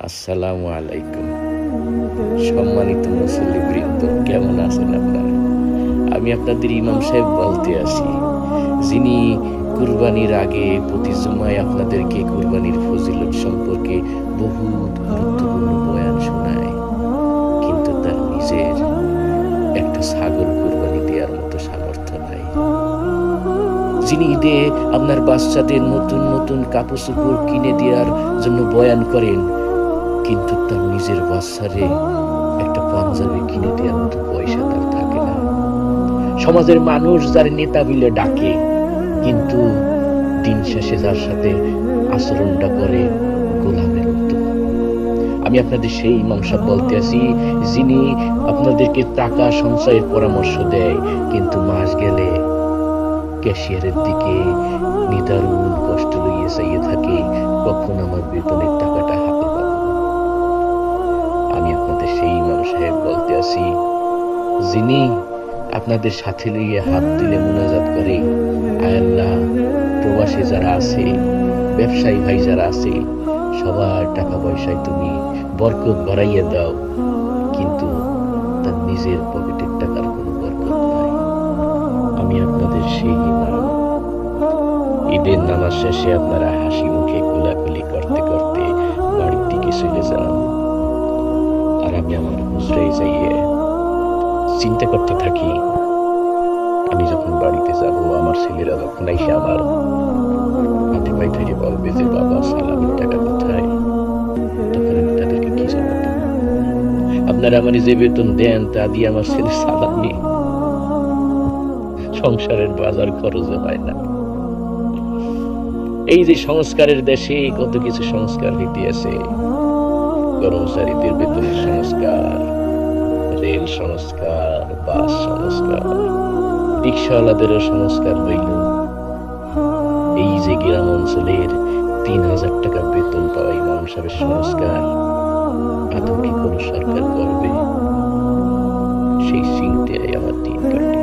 আসসালামু আলাইকুম। সম্মানিত মুসল্লিবৃন্দ, কেমন আছেন আপনারা? আমি আপনাদের ইমাম সাহেব বলতে আসি, যিনি কুরবানির আগে প্রতি জুমায় আপনাদেরকে কুরবানির ফজিলত সম্পর্কে বহুত গুরুত্বপূর্ণ বয়ান শোনায়, কিন্তু তার নিজের একটা ছাগল কুরবানি দেওয়ার মতো সামর্থ্য নাই। যিনি ঈদে আপনার বাচ্চাদের নতুন নতুন কাপড় চোপড় কিনে দেওয়ার জন্য বয়ান করেন, কিন্তু তার নিজের বাচ্চারে একটা পাঞ্জাবি কিনে দেওয়ার মতো পয়সা তার থাকে না। সমাজের মানুষ যার নেতা বলে ডাকে, কিন্তু দিন শেষে যার সাথে আচরণটা করে গোলামের মতো। আমি আপনাদের সেই ইমাম সাহেব বলতে আছি, যিনি আপনাদেরকে টাকা সঞ্চয়ের পরামর্শ দেয়, কিন্তু মাস গেলে ক্যাশিয়ারের দিকে নিদারুণ কষ্ট লইয়ে চাইয়ে থাকে, কখন আমার বেতনের টাকাটা হাতে পাবো। আমি আপনাদের সেই ইমাম সাহেব বলতে আছি, যিনি আপনাদের সাথে লইয়ে হাত দিলে মুনাজাত করে, আয় আল্লাহ, প্রবাসী যারা আছে, ব্যবসায়ী ভাই যারা আছে, সবার টাকা পয়সায় তুমি বরকত বাড়াইয়া দাও, কিন্তু তার নিজের পকেটের টাকার কোনো বরকত নাই। আমি আপনাদের সেই ইমাম। ঈদের নামাজ শেষে আপনারা হাসি মুখে কোলাকুলি করতে করতে বাড়ির দিকে চলে যান, আর আমি আমার হুজরায় যাইয়ে চিন্তা করতে থাকি, আমি যখন বাড়িতে যাব, আমার ছেলেরা যখন এসে আমার হাতে পায়ে ধরে বলবে যে বাবা সালামের টাকা কোথায়, তখন আমি তাদেরকে কি জবাব দেব? আপনারা আমার যে বেতন দেন তা দিয়ে আমার ছেলে সালাম নিয়ে সংসারের বাজার খরচে হয় না। এই যে সংস্কারের দেশে কত কিছু সংস্কার নীতি আছে, কর্মচারীদের বেতনের সংস্কার, রেল সংস্কার, বাস সংস্কার, রিক্সাওয়ালাদেরও সংস্কার হইল। এই যে গ্রাম অঞ্চলের ৩,০০০ টাকা বেতন পাওয়া ইমাম সাহেবের সংস্কার আদৌ কি কোনো সরকার করবে? সেই চিন্তায় আমার দিন কাটে।